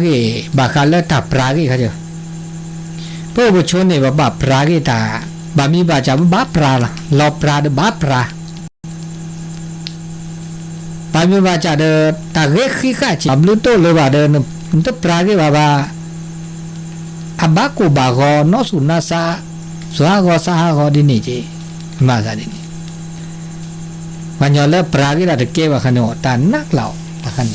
게 바칼레 다 프라게 가죠 뽀보 촌네 바 프라게 다 바미 바자 바 프라라 로 프라드 바 프라 바미 바자데 다 게ခိ카치 암루토 로바데 또 프라게 바바 아바코 바고 노수나사 수하고 사하고 디니지 마사디니 만열레 프라게라 데 게바 카노 다 낙라오 다 칸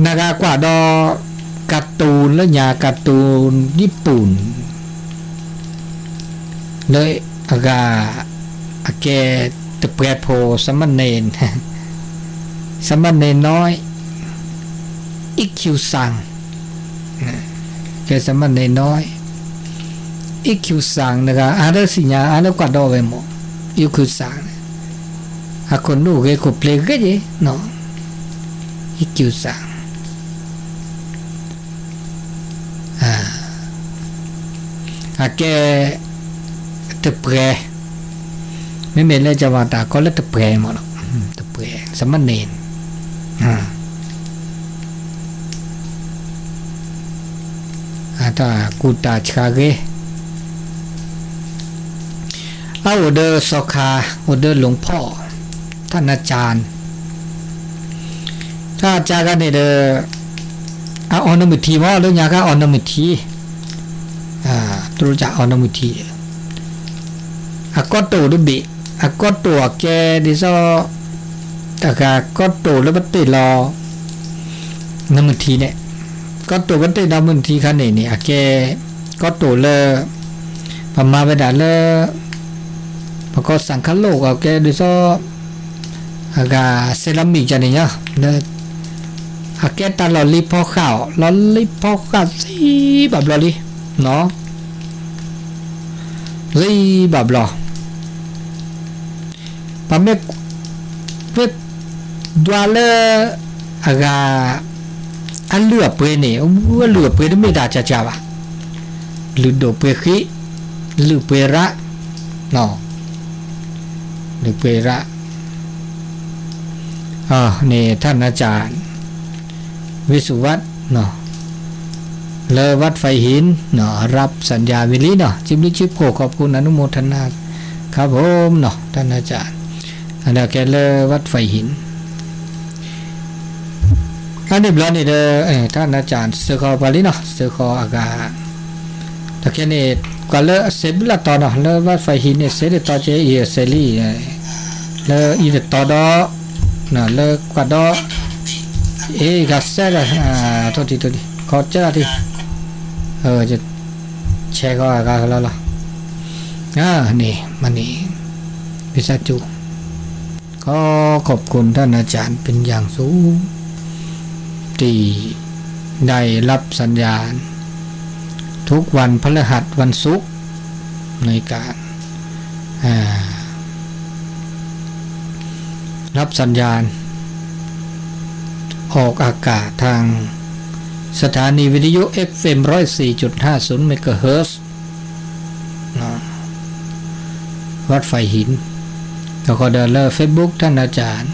นาากว่าดอการ์ตูนและยาการ์ตูนญี่ปุ่นเลยอากาอาแกตะเปรโพสมณเณรสมณเณรน้อยอิคิวซังแกสมณเณรน้อยอิคิวซังนะคะอาเรสิญาอาเรกว่าดอเวโมอิคิวซังอาคนนู้เกโคเพลกเจเนาะอิคิวซังอาแกตะเปรไม่เมนเลยจะว่าตาก็เลยตะเปรหมดตะเปรสมณเณรตากูตาชาเกเอาเดอสคาเดอหลวงพ่อท่านอาจารย์ถ้าอาจารย์กันเนี่ยเดอออนมุทีว่าเรื่องยาก็ออนมุทีตัวจะออนมุทีก็ตัวดูบีก็ตัวแกดิซอแต่ก็ตัวแล้วบัตติรอนมุทีเนี่ยก็ตัวบัตติรอมุทีคันนี่แกก็ตัวเลยประมาณเวลาเลยพอก็สังขโลกแกดิซอเซรามิกจะเนี่ยเนี่ยแกตาลอลิพอข้าวลอลิพอข้าวสิแบบลอลิเนาะสิแบบลอปะเมกเวดวาเลอันเลือเปเนี่ยว่าเลือเปไม่ได้จ้าว่ะหรือโดเปขี้หรือเประเนาะหรือเประนี่ท่านอาจารย์วิสุวัตเนาะเลวัดไฟหินเนาะรับสัญญาวิลิเนาะจิบลิชิบโคขอบคุณอนุโมทนาครับผมเนาะท่านอาจารย์อันนี้แกเลวัดไฟหินอันนี้บล้อนี่เด้อท่านอาจารย์เสือคอบาลีเนาะเสือคออากาแต่แค่นี้ก็เลเซบิลตอนเนาะเลวัดไฟหินเนี่ยเสด็จต่อเจอีเซลีเลอีเดต่อดอเนาะเลกว่าดอกัสเซอร์โทษทีขอเจ้าทีจะแชร์ก็อาการแล้วล่ะนี่มันนี่พิซาจูก็ขอบคุณท่านอาจารย์เป็นอย่างสูงที่ได้รับสัญญาณทุกวันพฤหัสวันศุกร์ในการรับสัญญาณออกอากาศทางสถานีวิทยุ FM 104.50 เมกะเฮิรตซ์วัดไฟหินแล้วก็เดินเลอร์ Facebook ท่านอาจารย์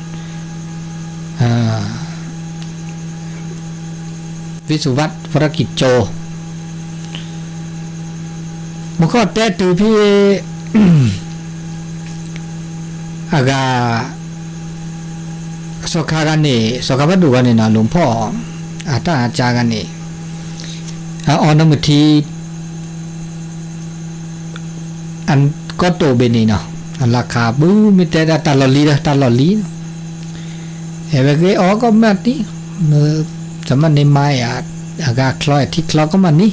วิสุวัตวรกิจโจมันก็แต่ตือพี่ อากาสกากันนี่สกาวัดดูกันนี่นะหลวงพ่อท่านอาจารย์กันนี่ออนมุทีอันก็โตเบนี่เนาะราคาบูมีแต่ตลอดลีเวกออก็มาที่สมัยในไม้อากาคลอยที่คลอก็มานี่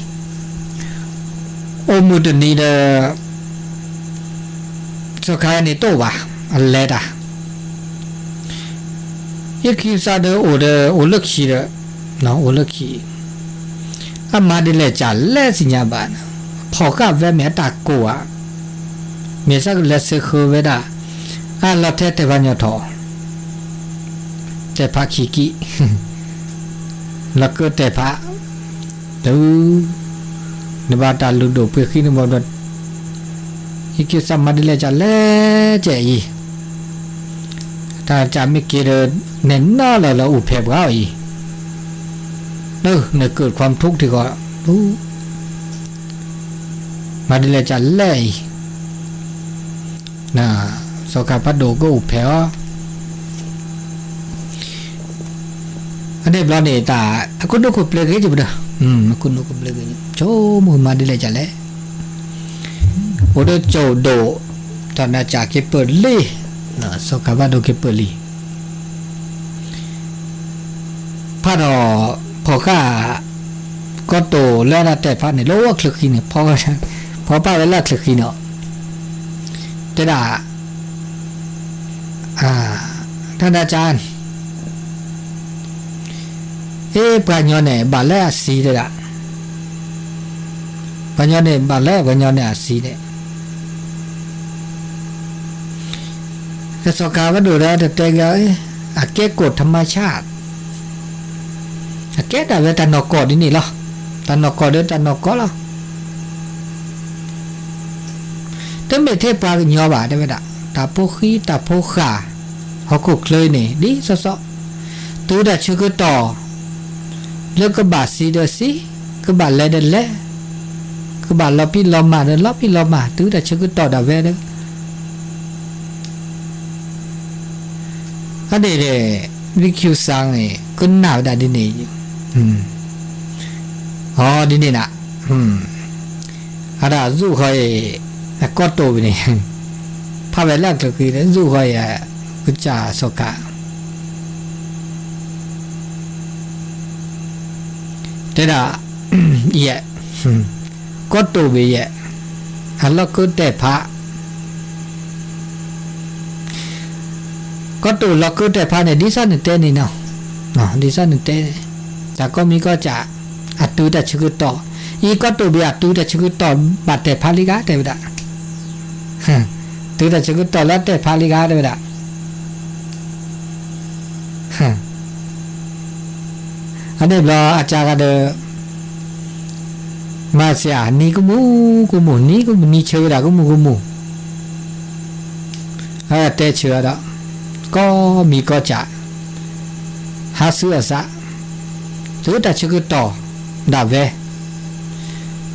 โอมุดนี่เด้อสกานี่โตว่ะอันเล็ดยคิดซะเด้อโอเลิกชีเด้อเนาะโอเลิกชีมาดิเลจ่าเลสิญาบานพอกะเวเมตาโกะเมซักเลสเคเวดาละเทเตบัญญทอเตภะขีกิละก็เตภะตูนบาตาลุโดเปခိนบอดยคิดซะมาดิเลจ่าเลเจอี ตาจาไม่เกิดเน้นหน้าเราอุเพบเขาอีเนี่ยเกิดความทุกข์ที่ก็มาดิเลยจะเล่นะสกัดพัดโดก็อุเพบอันนี้บล้อเนี่ยตาคุณดูคุปเลยกี่จุดเด้อคุณดูคุปเลยกี่โจมูมาดิเลยจะเล่โอ้เด้อโจโดตอนน่าจะเก็บเปิดเลยนะสกัดพัดโดเก็บเปิดเลยพอดอพอข้าก็โตแล้วนะแต่พัดเนี่ยโลว่าคลึกขี้เนี่ยพอป้าเวลาคลึกขี้เนาะแต่ด่าท่านอาจารย์ปะญอเนี่ยบาแล้วสีเด้อละปะญอเนี่ยบาแล้วปะญอเนี่ยสีเนี่ยแต่สกาวดูแลแต่ก็แก้กฎธรรมชาติแก้แต่เวลานอกกอดนี่เหรอตานอกกอดเด้อตานอกกอดเหรอแต่ไม่เทปลาญอบาได้ไหมล่ะตาโพขี้ตาโพขาเขาคุกเลยนี่ดิซอตัวดัชก็ต่อแล้วก็บาดสีเดสิก็บาดเลยเดเลยก็บาดเราพี่เรามาเดเราพี่เรามาตัวดัชก็ต่อดาเวเด้ออันนี้เด้วิคิวซังนี่ก็หนาวได้ดินี่อ๋อดินี่นะอะดาจู่ค่อยก็โตไปนี่พาไปแล้วก็คือจู่ค่อยกุจาสกะแต่ละเยก็โตไปเยอันละก็แต่พระก็ตัวเราก็แต่พาเนี่ยดิฉันนึกเต้นนี่เนาะดิฉันนึกเต้นแต่ก็มีก็จะอัดตัวแต่ชื่อต่ออีก็ตัวไปอัดตัวแต่ชื่อต่อบาดแต่พาลิกาเดี๋ยวได้ตัวแต่ชื่อต่อแล้วแต่พาลิกาเดี๋ยวได้อันนี้เราอาจารย์ก็เดมาเสียนี่ก็มูนี่ก็มีเชื่อได้ก็มูแต่เชื่อได้ก็มีก็จะหาซื้อซะถือแต่ชื่อต่อดาเว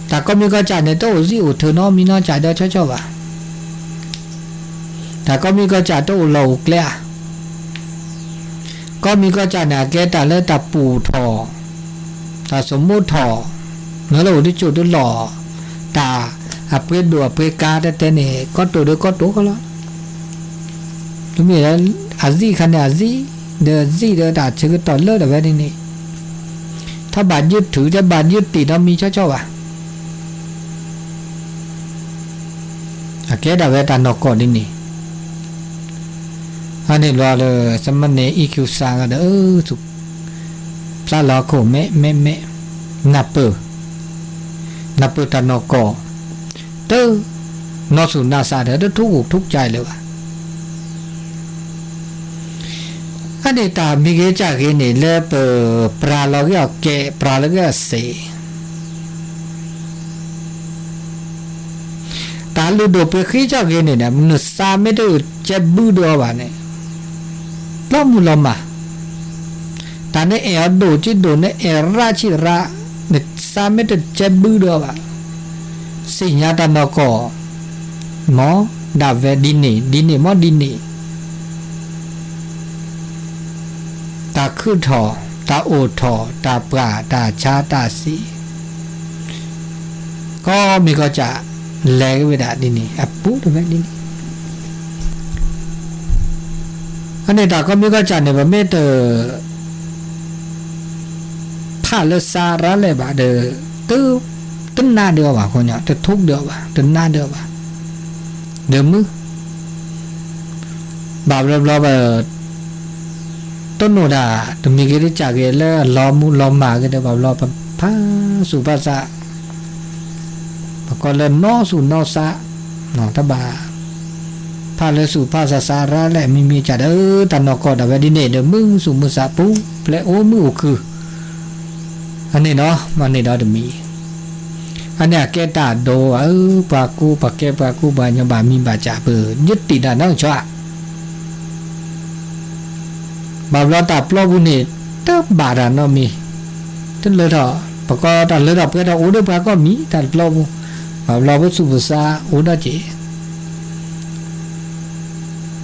แต่ก็มีก็จะในโต๊ะสิอุทนอมีน้อยใจได้ชอบว่ะแต่ก็มีก็จะโต๊ะเหลาเกลี้ยก็มีก็จะเนี่ยแกแต่เลิศแต่ปูทอแต่สมมุติทอเนื้อเราที่จุดด้วยหล่อตาเพื่อดูเพื่อกาแต่เนี่ยก็ตัวเดียวก็ตัวก็แล้วทุกมีแล้วอาซีคันเนี่ยอาซีเดือซีเดือดาชื่อต่อเลิศแบบนี้ถ้าบาดยึดถือจะบาดยึดติดเรามีชอบอ่ะแกได้เวลานอกก่อนนี่อันนี้รอเลยสมัยนี้อีคิวซังก็สุกพระล้อโคเมนับเปตานอกก่อเตอนอสุนาซาเด้อทุกใจเลยว่ะอันนี้ตามีเกจากกินนี่เล็บปลาลอกเกปลาลอกเสตาลูดูเปขี้จากกินนี่นะมันสามไม่ได้เจ็บบูดัววะเนี่ยล้อมมุลมาตาเนี่ยดูจิดูเนี่ยราชิระเนี่ยสามไม่ได้เจ็บบูดัววะสิญญาตานอกหมอดาเวดินี่หมอดินี่ตาคือทอตาโอทอตาปลาตาชาตาสีก็มีก็จะแลกเวลาดินี่ปุ๊บแบบนี้อันนี้ตาก็มีก็จะเนี่ยว่าไม่เตอผ่าเลสาระเลยบ่าเดอตึ้นหน้าเดียวว่ะคนเนี่ยจะทุกเดียวว่ะตึ้นหน้าเดียวว่ะเดิมมือบาปเราต้นโนดาตมีกิริจากเกลล้อมล้อมมาก็ได้แบบล้อพาสุภาษาก็เลยนอสู่นอซะนอตบาพาเลยสู่ภาษาสาระและมีจัดตันนอกอดเวดิเนเดมึงสู่มุสาปูและโอมือคืออันนี้เนาะมันนี่เนาะจะมีอันนี้แกตาโดปากูปากแกปากูบาญบามีบาจ่าเปิดยึดติดนั่งชะ บาบลอตาปลอบุนี่ตะบาดานอมีตะเลดอปะก็ตะเลดอเปดอโอเดปะก็มีตะปลอบุบาบลอบุสุบุษาโอดาเจ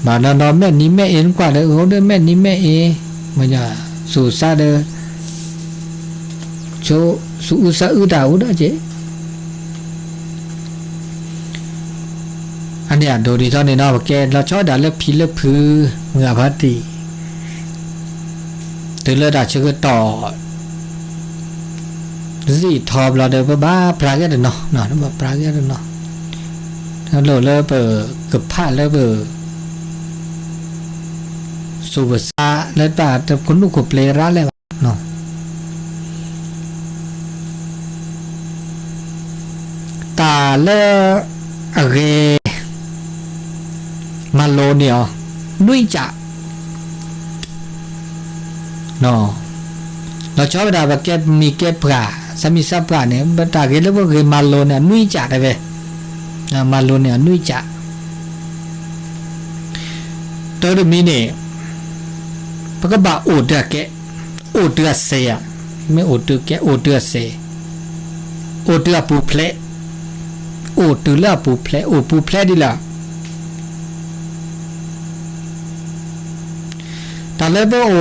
บาดานอแม่นี่แม่เอ็นกว่าเด้อโอเดแม่นี่แม่เอมันจะสุษาเด้อโชสุอุษาอุดาโอดาเจอันเนี้ยโดดีตอนนี้เนาะแกเราชอบด่าเล็บผีเล็บพือเมื่อพัดตีตื่นเลยด่าชื่อต่อสิทอบเราเดินบ้าปลาแก่เนาะเนาะนั่นแบบปลาแก่เนาะแล้วเราเลยเปิดกับผ้าเลยเปิดสูบซาแล้วป่าแต่คนลูกขบเลร้าเลยเนาะตาเลอะไรมาโลเนี่ยนุ้ยจะเนาะเราชอบเวลาแบบแกมีแกปลาสามีซับปลาเนี่ยบัดตาเกลว่าเกมาโลเนี่ยนุ้ยจะได้ไหมมาโลเนี่ยนุ้ยจะตัวเดิมนี่ปะก็บ่าโอดแกโอดเสียไม่โอดแกโอดเสียโอดปูเพลโอดละปูเพลโอปูเพลดีละตอนแรกว่าโอ้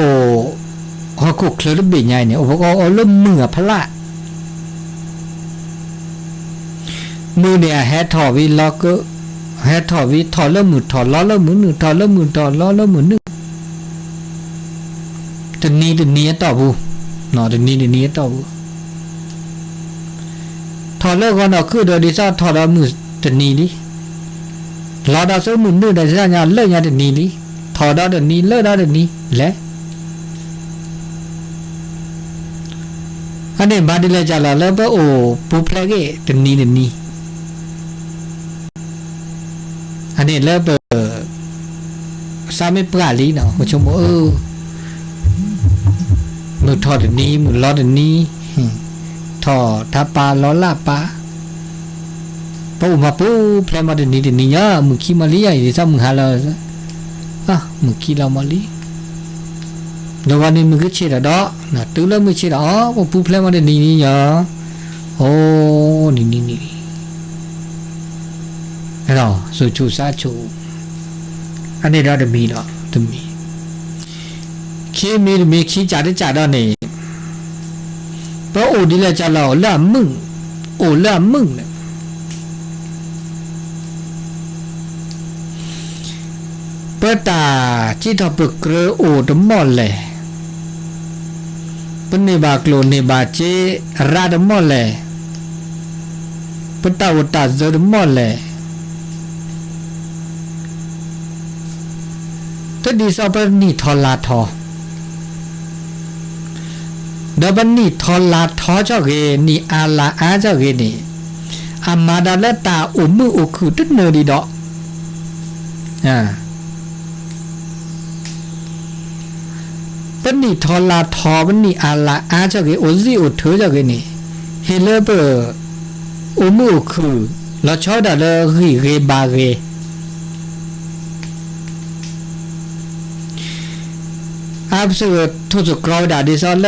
เขาคุกเคลื่อนบินใหญ่เนี่ยโอ้บอกเอาเริ่มมือพละมือเนี่ยแฮทอวิล็อกก็แฮทอวิถอดเริ่มมือถอดล้อเริ่มมือหนึ่งถอดเริ่มมือถอดล้อเริ่มมือหนึ่งตัวนี้ต่อบูเนาะตัวนี้ต่อบูถอดเริ่มก่อนเราคือเดี๋ยวดิซ่าถอดเอามือตัวนี้ดิล้อดาวเสมือหนึ่งเดี๋ยวดิซ่าเนี่ยเลิกเนี่ยตัวนี้ดิถอดเอาเดี๋ยวนี้เลิกเอาเดี๋ยวนี้แหละอันนี้บาดีเลยจ้าละแล้วก็โอ้ปูเพลกเดี๋ยวนี้อันนี้แล้วเบอร์สามีปลาลีเนาะผู้ชมมือถอดเดี๋ยวนี้มือล้อเดี๋ยวนี้ถอดทับปลาล้อลาปลาปูมาปูเพลมาเดี๋ยวนี้เนี่ยมือขี้มาลีไอ้ที่ซ้ำมือหาเรามือขี้เรามาลีเดี๋ยววันนี้มือก็เชื่อดอกนะตื่นแล้วมือเชื่อดอกปูเพลมาเดี๋ยวนี้เนี่ยโอ้นี่เราสู่ชูซาชูอันนี้เราจะมีเนาะจะมีขี้มีขี้จ่าได้จ่าดอกนี่เพราะโอ้ดีเลยจ่าเราละมึงโอ้ละมึงเนี่ยเปิดตาจิตปึกเกลือโอ้ดมอลเลยเป็นในบากโลในบาเจราดมอลเลยเปิดตาอุตาเจอดมอลเลยถ้าดีสอบเป็นนี่ทอลาทอเดี๋ยวเป็นนี่ทอลาทอเจ้าเกนี่อาลาอาเจ้าเกนี่อามาดาเลตาอุมืออุคือตึ๊ดเนอดีดอกเป็นนี่ทอลาทอเป็นนี่อาลาอาเจ้าเกโอซีโอเธอเจ้าเกนี่เฮเลเปอร์อุมืออุคือเราชอบดาเลรีเกบาเกอาบสึกทุกกราวดาดิซอลเล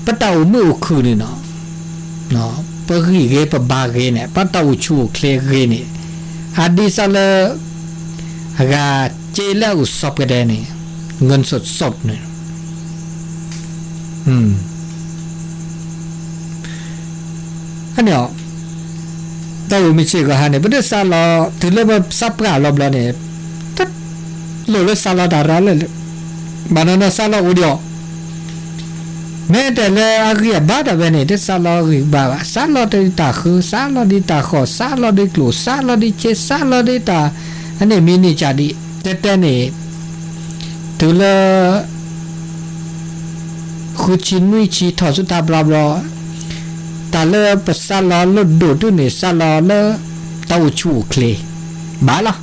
ปะตาอุมืออุคือนี่เนาะปะรีเกปะบาเกเนี่ยปะตาอุชูเคลเกนี่อาดิซอลเลอากาเจเลอุสอบกระเดนี่เงินสดเนี่ยอันเนี้ยแต่ว่าไม่ใช่ก็ฮะเนี่ยประเดี๋ยวซาลอถึงเรื่องว่าซับกาลอบแล้วเนี่ยถ้าโหลดซาลอดาราเลยบานานาซาลออุดยอแม้แต่เลยอาเกียบ้าแต่เป็นเนี่ยที่ซาลอริบาซาลอดีตาคือซาลอดีตาขอซาลอดีกลูซาลอดีเชซาลอดีตาอันนี้มินิจาดีแต่เนี่ยถึงเลยคุชินุยชีถอดสุดตาบลาบลาตาเลปัสสาวะลดดูดเนี่ยสลอเลเต้าชูเคลบาละ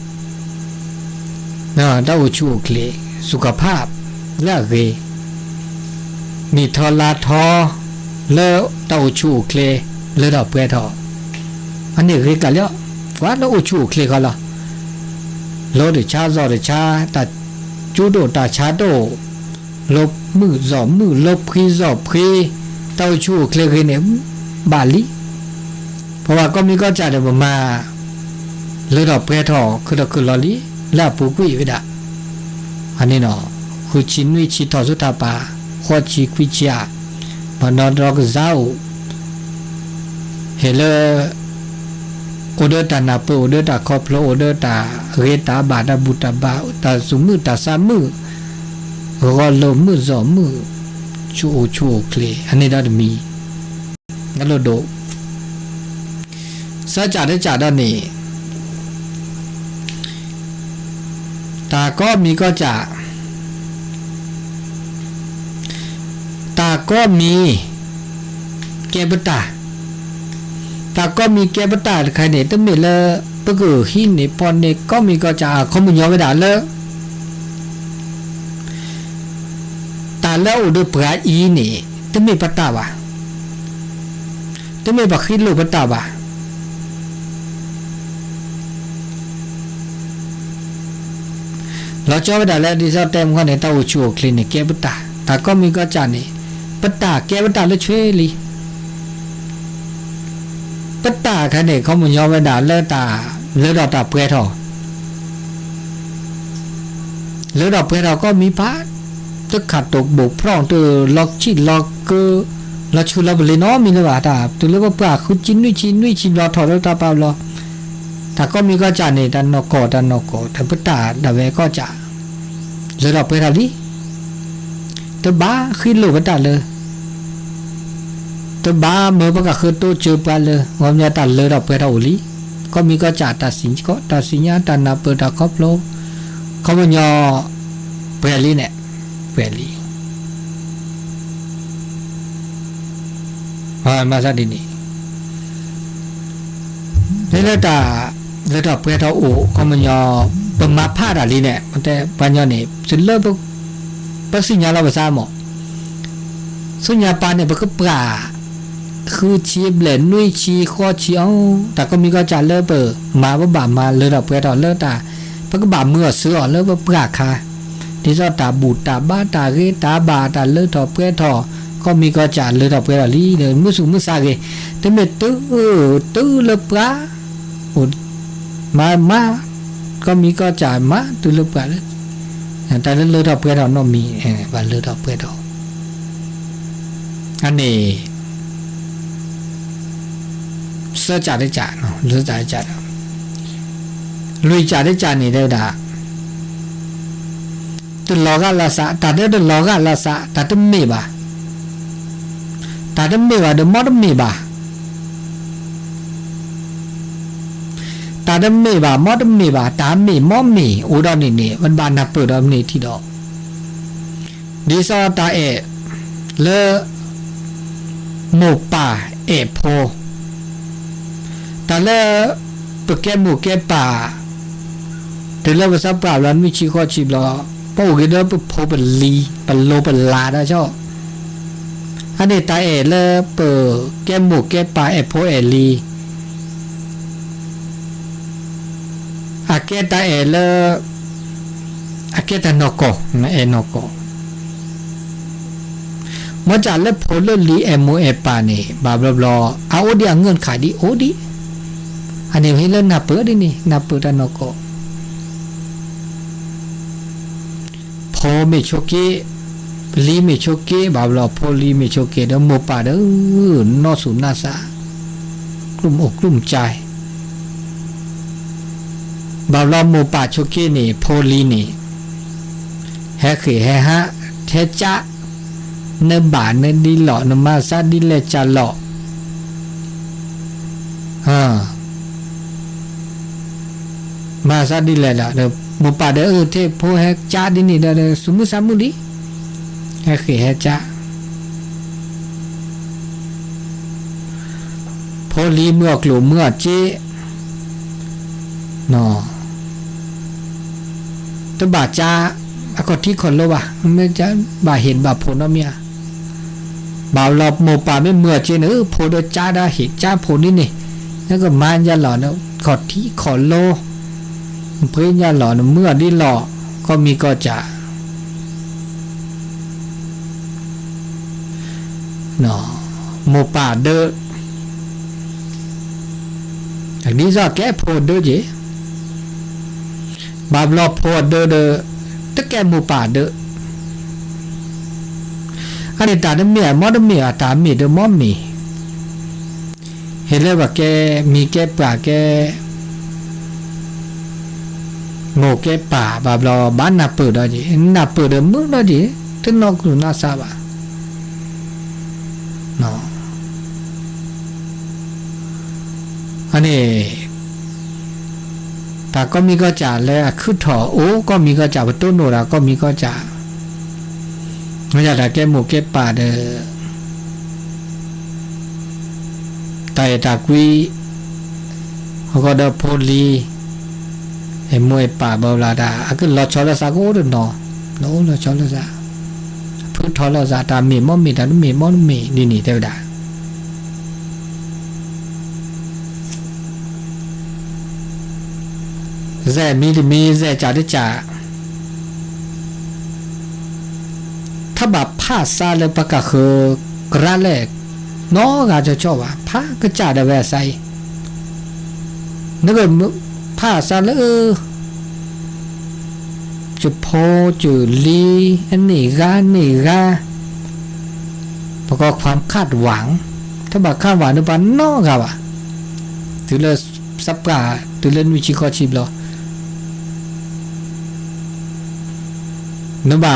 เต้าชูเคลสุขภาพละเกนี่ทอลาทอเลเต้าชูเคลเลดอกเปทออันนี้เรียกกันแล้วว่าเลชูเคลก็ละโลดชาซอดชาตา จูโดตาชาโดลบมือจอมือลบพรีจอพรีเต้าชูเคลเนี่ยบาลีเพราะว่าก็มีก็จ่าเดี๋ยวมาเลือดออกเปรี้ยทอคือลอลีลาปูกุยวิดาอันนี้เนาะคือชินวิชิทอสุตาปาขอชีกุยจ้ามันนอนรอกเจ้าเฮเลโอเดอร์ตานาเปโอเดอร์ตาคอพโลโอเดอร์ตาเรตาบาดาบุตาบาตาสุมือตาสามือรอลมือจอมือชูเคลอันนี้ได้มีงั้นเราดูซาจ่าได้จ่าด้านนี้ตาก็มีก็จ่าตาก็มีแกบตาตาก็มีแกบตาใครเนี่ยต้องมีละปะกูหินเนี่ยปอนเนี่ยก็มีก็จ่าเขาไม่ยอมไปด่าเลยตาแล้วอุดปราอีนี่ต้องมีปตาวะต้องมีบักหินลูกปตาวะเราชอบด่าแล้วดิฉันเต็มคนเนี่ยตาอุชัวคลินิกแกบตาตาก็มีก็จ่านี่ปตาแกบตาเลยช่วยลีปตาใครเนี่ยเขาไม่ยอมไปด่าเลยตาเลือดตาเปรี้ยทอเลือดเปรี้ยทอก็มีพระตึกขัดตกบกพร่องตัวล็อกชิดล็อกก็เราชูเราไปเลยเนาะมีเลยว่าตาตัวเลือกปลาคือจิ้นด้วยชิมรอถอดแล้วตาเปล่าหรอแต่ก็มีก็จ่าเนี่ยดันนกแต่ปตาดาเวก็จ่าเลือดเปรี้ยทอดิตัวบ้าขึ้นหลุดปตาเลยตัวบ้าเมื่อประกาศคือตัวเจอปลาเลยว่ามีตาเลยเราเปรี้ยทออุลีก็มีก็จ่าตัดสินญาตันนาเปิดตาครอบโลเขาไม่ยอเปรี้ยลีเนี่ยเปลี่ยนลีมาซะดินี่เลือดเปรี้ยทอโอ้เขาไม่ยอปมาพาดอะไรเนี่ยมันแต่ปัญญาเนี่ยสุดเลิศปัสิญญาเราภาษาหมอสุญญาปานเนี่ยมันก็ปลาคือชีเบลนนุ้ยชีข้อชีเอาแต่ก็มีก็จะเลิศเปิดมาว่าบ่ามาเลือดเปรี้ยทอเลิศตามันก็บ่าเมื่อซื้อเลิศว่าปลาค่ะที่ซอตาบูตาบ้าตาเรตาบาตาเลือดทอเปรี้ยทอก็มีก็จะเลือดเปรี้ยลีเดินมือสูงมือซาเกแต่เมื่อตื้อเลือดปลามาก็มีก็จะมาตื้อเลือดปลาเลยแต่เลือดทอเปรี้ยทอน้องมีบาเลือดทอเปรี้ยทออันนี้เสื้อจ่าได้จ่าเนาะเสื้อจ่าได้จ่าลุยจ่าได้จ่านี่ได้ด่าตัวลอกาลาสะตาเดอลอกาลาสะตาตมเมบาตาตมเมบาเดมอดเมบาตาตมเมบามอดเมบาตาเมมอเมโอดอนี่มันบานนับเปิดอนี่ที่ดอกดิซอตาเลโมป่าโพตาเลปแกหมูแกป่าเดลภาษาปราบลันวิชิข้อชิบลอพวกเดิมปุ๊บโผล่เป็นลีเป็นโลเป็นลาได้ชอบอันนี้ตาเลยเปิดแก้หมูแก้ปลาโผล่ลีอาเกตาเลยอาเกตานกอนะนกอมาจากเล็บโผล่ลีโมปานี่บาบลอเอาโอดีเงินขายดีโอดีอันนี้ให้เล่นนับเปิดดินี่นับเปิดนกอพอไม่โชเกลีไม่โชเกบาบลอพอลีไม่โชเกเดโมปาเดนอสุนาสากลุ่มอกกลุ่มใจบาบลอโมปาโชเกนี่พอลีนี่แฮคือแฮฮะเทจะเนบาเนดีหล่อนมาซาดิเลจาหล่อมาซาดิเลละเดโมปาเดเทโพแฮจ้าดินี่เดสุมุสามุลีแฮคือแฮจ้าพอลีเมื่อกลุ่มเมื่อเจนอตบาจ้าก็ที่คนละวะไม่จะบาเห็นบาผลเมียบ่าวหลบโมป่าไม่เมื่อเจนโพดจ้าได้เห็นจ้าผลนี่นี่แล้วก็มายาหล่อเนาะขอที่ขอโลเพื่อนยาหล่อเมื่อได้หล่อก็มีก็จะ เนาะหมู่ป่าเด้ออันนี้จะแก้โพดเด้อจีบาบลอโพดเด้อตะแกหมู่ป่าเด้ออันนี้ตาเดมีมอดมีตามีเด้อมอมีเห็นเลยว่าแกมีแกป่าแกโง่แกป่าบาบลอบ้านนาเปิดได้จีนาเปิดเด้อมึงได้จีถึงนอกคือนาซาบะเนาะอันนี้แต่ก็มีก็จ่าแล้วคือถอโอ้ก็มีก็จ่าประตูโนราก็มีก็จ่าไม่อยากได้แก้หมูแก้ป่าเด้อแต่ตากุยเขาก็เดาโพลีไอ้มวยป่าเบาลาดาก็รอชอละซาก็โอ้เด้อเนาะโน้รอชอละซาพูดทอละซาตามีมอมีตามีมอมีนี่เด้อดาแซ่มีแซ่จ่าได้จ่าถ้าแบบผ้าซาเลยปะกะคือกระแลกน้องอาจจะชอบว่าผ้าก็จ่าได้แวะใส่นึกว่าผ้าซาเลยจุโพจุลีอันนี้กาประกอบความคาดหวังถ้าแบบคาดหวังนึกว่าน้องอะวะถือเลยสับกาถือเล่นวิชิคอชิบหรอนึกว่า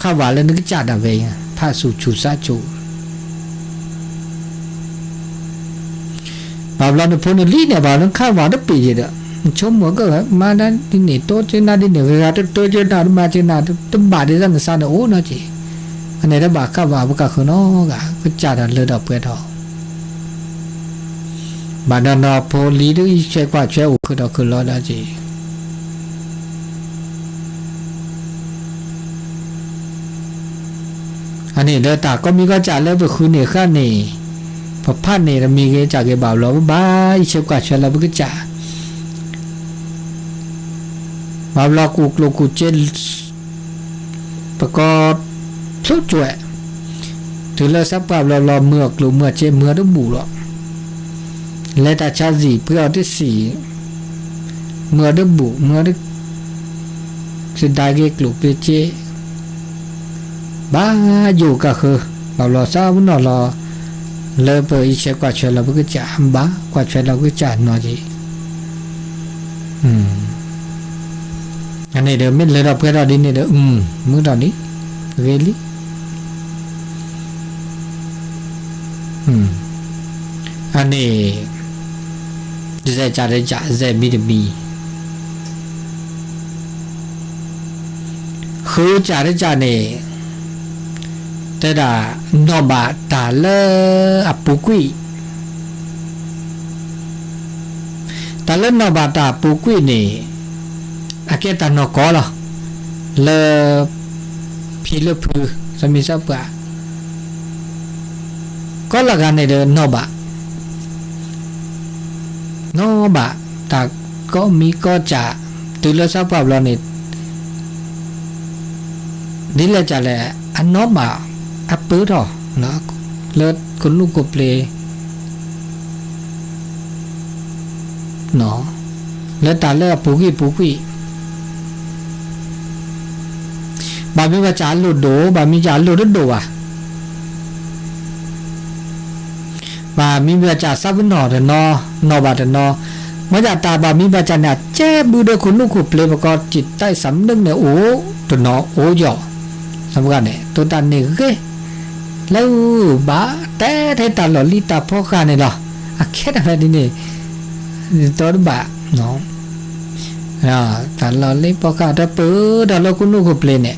ข้าวหวานแล้วนึกจัดอะไรผ้าสูชูซาจูบางเราเนี่ยพวกนี้เนี่ยบางเราข้าวหวานได้ปีเดียวชมหัวก็มาได้ที่นี่โตเจน่าที่นี่เวลาโตเจน่ามาเจน่าต้องบาดได้สั่งสารโอ้เนาะจีอันนี้ถ้าบาข้าวหวานพวกเขาเนาะก็จัดเลยดอกเปลือกทองบางเราพอลีด้วยเชื่อกว่าเชื่ออุคือดอกคือล้อได้จีอันนี้เดตาก็มีก็จ่าแล้วไปคืนเนี่ยข้านี่พอพันเนี่ยมีเกจ่าเกบ่าวเราบ้าเชื่อกว่าเชื่อเราก็จ่าบ่าวเรากูเจนประกอบทุกจุดถึงแล้วสับบ่าวเราเมื่อกลุ่มเมื่อเจเมื่อต้องบูหรอกและแต่ชาสีเพื่อที่สี่เมื่อต้องบูเมื่อต้องสุดท้ายเกกลุ่มเจบ้าอยู่ก็คือเรารอซาบุนรอเลยไปอีเชกว่าเชลเราก็จะบ้ากว่าเชลเราก็จะนอจีอันนี้เดี๋ยวไม่เลยเราเพื่อเราดินเนี่ยเดี๋ยวมื้อตอนนี้เรลี่อันนี้จะจ่าได้จ่าจะมีคือจ่าได้จ่าเนี่ยแต่ดานอบาตาเลอปุกุยตาเลนอบาตาปุกุยนี่อาเกตานอกอลเลพิลพือสมิสับกะก็ละกันในเดินนอบาตาก็มีก็จะตุลสับปับเราเนี่ยดิเลจะแหละอันนอบาอัปเปอร์หรอเนาะเลิศคนลูกกบเลยเนาะแล้วตาเลิศปุกิบามีว่าจานลุดโดบามีจานลุดโดอ่ะบามีว่าจานซับนอเดนอนอบาเดนอมาจากตาบามีว่าจานเนี่ยแจ้บูเดคนลูกกบเลยประกอบจิตใต้สำนึกเนี่ยโอ้ตัวนอโอ้ย่อสำคัญเนี่ยตัวตันนี่เก้แล้วบ้าแต่ไทยตาหล่อลิตาพ่อข้าเนี่ยหรอแค่อะไรนี่ตัวบ้าเนาะตาหล่อลิพ่อข้าถ้าเปิดเราคุณลูกเพลนเนี่ย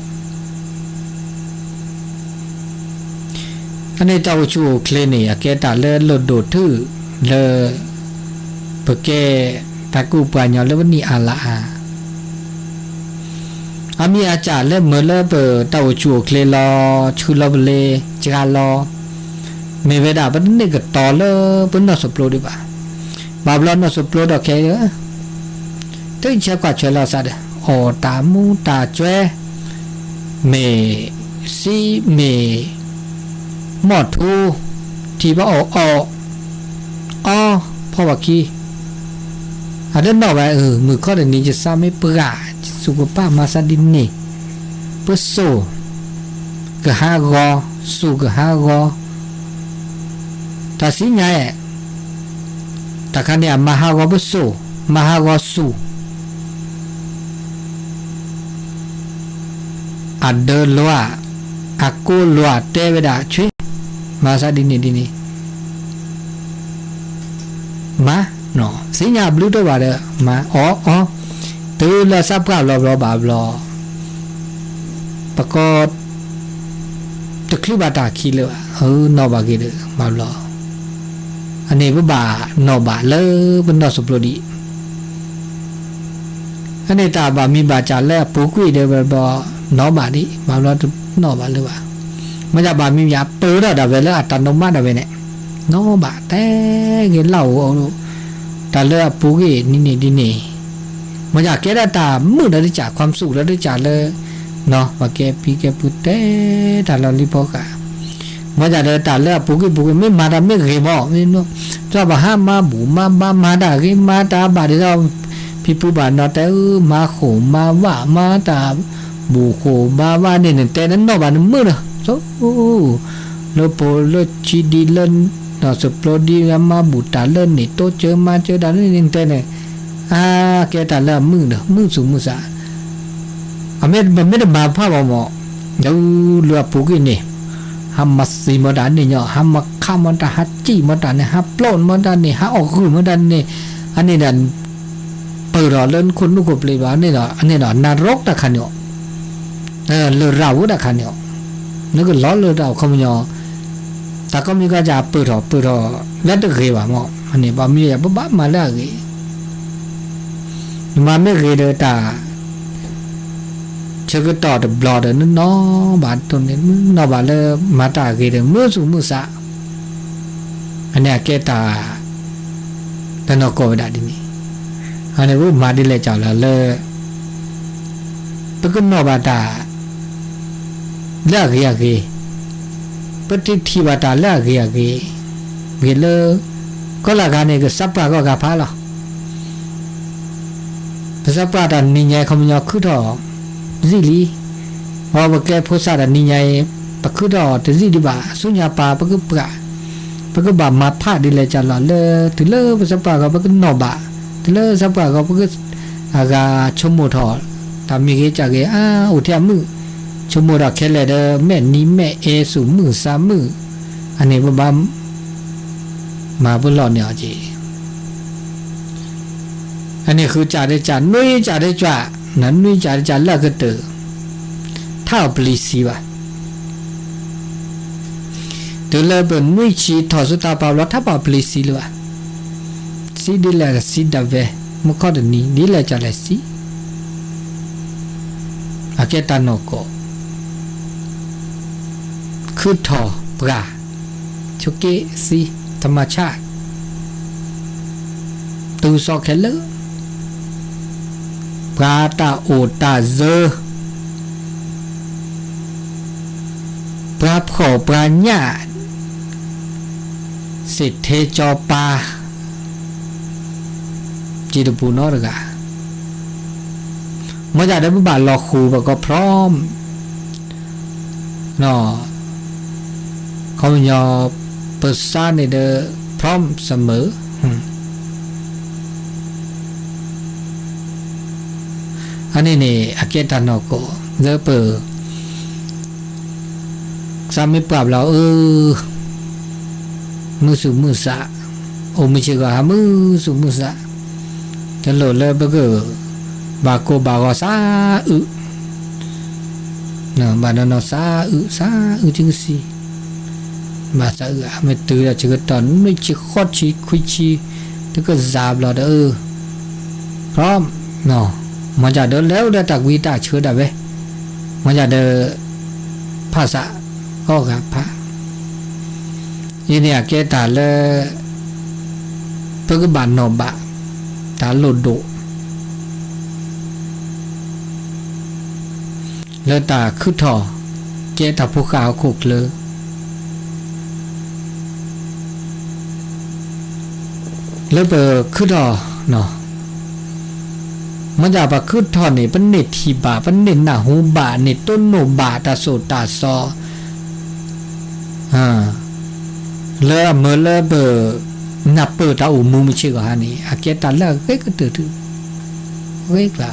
อันนี้เจ้าชูเคลนี่แกตาเลื่อนหลุดโดดทื่อเลยเพื่อแกตากูปัญญาแล้ววันนี้อะไรอามีอาจารย์เล่มเมื่อเล่เปิดเต้าจูเคลลอชูลอเบเลจกาลอไม่เวลาเป็นนี่ก็ต่อเลยเป็นนอสปโลดีป่ะบาบลอนนอสปโลดอกแค่เนอะถึงเชื่อกว่าเชื่อเราสัตว์โอตามูตาจ้วยเมซีเม หมอดทูที่บ่อ๋อพ่อว่ากี้อันนั้นนอกไปมือข้อเดี๋ยวนี้จะซ้ำไม่เปล่าสุขภาพมาซาดินนี่เพื่อสู้ก็หากอสู้ก็หากอแต่สิ่งใหญ่แต่คันเนี่ยมาหากอเพื่อสู้มาหากอสู้อันเดินลัวอากูลัวเตวดาช่วยมาซาดินนี่มาเนาะสิ่งใหญ่บลูตัวว่าเด้อมาอ๋อตัวละสับกับรอบๆบาบลอประกอบตะคลิบาตาคีเลนอบากีเด้อบาบลออันนี้บ่บานอบาเลยบ่นอสุปโลดีอันนี้ตาบามีบาจาแลปูกุยเด้บ่นอบาดิบาบลอนอบาเลยว่ามันจะบามียาเปิดดาเวลอัตโนมัติดาเวเนี่ยนอบาแต่เห็นเหล่าเอาตาเลปูกุยนี่ดินี่มันอยากแก้ตามือได้จากความสุขแล้วได้จากเลยเนาะว่าแกปีแกปุเตตาลลิปอกะมันจะได้ตาเลยปุกไม่มาดาไม่เคยบอกนี่เนาะจะบาห้ามาบูมาดาเกมาตาบาดเราพี่ผู้บานเนาะแต่มาโขมาว่ามาตาบูโขมาว่าเนี่ยแต่นั้นเนาะบานมือเนาะโอ้โลโปโลจีดีเล่นเนาะสปอดีมาบูตาเล่นนี่โตเจอมาเจอดานี่แต่เนี่ยแกตาละมือสูมือสามันไม่ได้มาภาพหมอเดี๋ยวเรือปูกินนี่ฮัมมัสซีมาดานนี่เนาะฮัมมักข้ามันตาฮัจจีมาดานนี่ฮับปล้นมาดานนี่ฮัออกคือมาดานนี่อันนี้ดันเปิดเล่นคนลูกกบเลยบ้านนี่เนาะอันนี้เนาะนรกตะขันเนาะเรือเราตะขันเนาะนึกล้อเรือเราเขาไม่เนาะแต่ก็มีก็จะเปิดแล้วตะเกียบหมออันนี้บะมีบ้ามาแล้วกี่มาไม่เคยเดินตาเชื่อก็ต่อเดบลอเดินน้อบาดตัวนี้น้อบาดเลยมาตาเคยเดินมือสูมือสะอันนี้แกตาแต่นอกก็ไม่ได้ดินี่อันนี้ว่ามาดิเลยจ่าละเลยเป็นก็น้อบาดาเลิกยากีปฏิทิบาดาเลิกยากีเวลาก็ละกันเนี่ยก็สับปะก็กระเพาะละภาษาปาดานิยายคำยอคือดอซิลีพอแกพูดซาดานิยายปะคือดอแต่ซิดิบะสุญญาปาปะคือปะบามาพาดิเลยจัลละเลถึเลภาษาปาก็ปะคือนอบะถึเลภาษาปาก็ปะคืออากาชมโมทอตามีเกจากเกอุทยามือชมโมดาแค่เลยเดแม่นี้แม่เอสูมือ3มืออันนี้บ่บามาบ่หลอเนี่ยจีอันนี้คือจ่าได้จ่านุ้ยจ่าได้จ่านั้นนุ้ยจ่าได้จ่าละก็เตอถ้าปลีสีวะเดี๋ยวเลยเป็นนุ้ยชีถอดสุดตาเปล่าแล้วถ้าเปล่าปลีสีเลยวะสีดีเลยสีดำเวมุขอดนี้ดีเลยจ่าเลยสีอาเกตานโกคือถอปลาชุกเกสีธรรมชาติตูสอกแค่เลปราตาโอตาเซปราขอปราญญาสิทเทจอปาจิตปูนอรกะเมื่อจะได้บุบาลรอครูก็พร้อมเนาะเขายอเปิดซ่าในเดอพร้อมเสมออันนี้นี่อาเกตานโกเดอเปอร์สามีปราบเรามือสูมือสะโอไม่ใช่ก็หามือสูมือสะจะโหลดเลยเบอร์บาโกบากอซาเนาะบานนอซาจึงสิมาซาไม่ตื่นจะก็ตอนไม่ชิคอชิคุยชีถึงก็จับเราเด้อพร้อมเนาะมันจะเดินแล้วได้จากวิตาเชื่อได้เว้มันจะเดินภาษาก็กับพระยี่เนี่ยแกตาเลยเพื่อบานนอบะตาโลดโดแล้วตาคือถอแกตาผู้ขาวคุกเลย แล้วเบอคือดอเนาะมันจะบะคือทอนี่เป็นเน็ตทีบาเป็นเน็ตหน้าหูบาเน็ตต้นโนบาตาโซตาซอแล้วเมื่อแล้วเบอนับเปิดตาอูมูมิชิกฮานี่อาเกตาแล้วก็ตื่นเว้ยล่ะ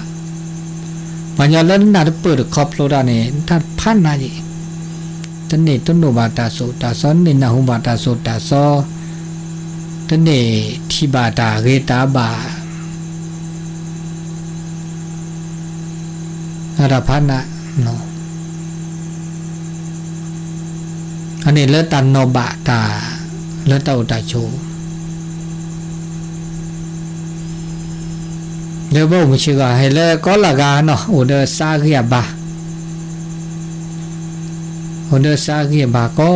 ปัญญาแล้วน่าจะเปิดครอบโลดานี่ถ้าพันนะจิตเน็ตต้นโนบาตาโซตาซอเน็ตหน้าหูบาตาโซตาซอตเน็ตทีบาตาเรตาบาอาราพันนะเนาะอันนี้เลือตันโนบะตาเลือตาอุตาโชเดี๋ยวบอกมึงชื่อว่าให้เลือก็ละกาเนาะอุเดซาเกียบาอุเดซาเกียบาก็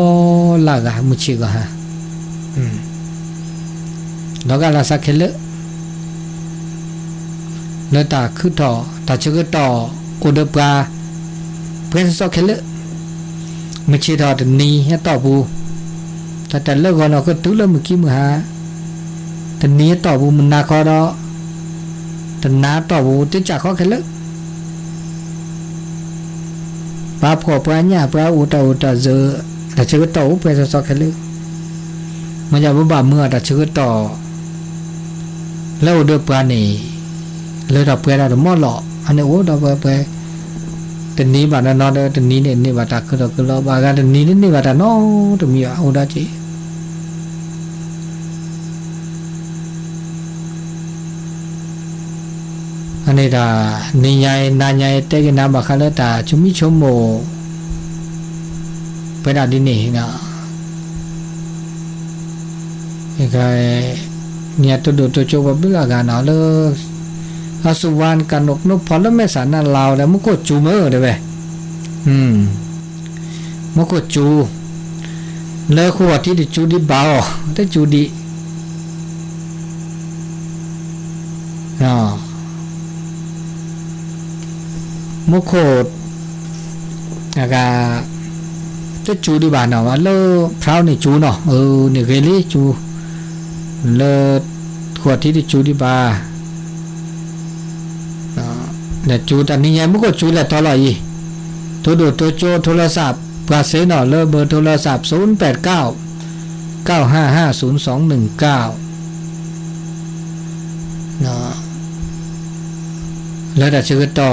ละกามึงชื่อว่าฮะแล้วก็ละสักเคเลเลือตาคือต่อตาชื่อต่ออุเดปลาเพื่อนสักเคเลไม่ใช่ทอดนี้ให้ต่อบูแต่เลิกก่อนเราก็ตุ้แล้วเมื่อกี้มือหาแต่นี้ต่อบูมันนาคอดอแต่น้าต่อบูจะจักข้อแค่เลิกปาพอปลาเนี่ยปลาอุตาเจอแต่ชื่อต่ออุปเป็นสักแค่เลิกมันจะบ่บ่าเมื่อแต่ชื่อต่อแล้วเดือบปลานี่เลยดอกเปลือยเราหม้อหล่ออันนี้โอ้ดอกเปลือยแต่นี้บาดนอนแต่นี้เนี่ยนี่บาดคือเราคือเราบากันแต่นี้นี่บาดนอตัวมีอ่ะโอ้ได้จีอันนี้ดานี่ใหญ่นาใหญ่เตกินาบาคาเลตาชุมิชมโมไปดาดินี่นะไอ้ก็เนี่ยตัวโจบบิลากานาเลยอาสุวรรณกันนกนกพอแล้วไม่สารนั่นลาวแล้วมุกจูเมอร์เด้อเว้ยมุกจูแล้วขวดที่จูดีบ่าวแต่จูดีมุกอากาจะจูดีบ่าเนาะว่าเลอพราวนี่จูเนาะนี่เกลี่จูเลอขวดที่จูดีบ่าเนี่ยจูตอนนี้ยังไม่ก็จูแหละตลอดอีตัวโจโทรศัพท์กว่าเซนอเลอเบอร์โทรศัพท์089 955 0219เนาะแล้วแต่ชื่อต่อ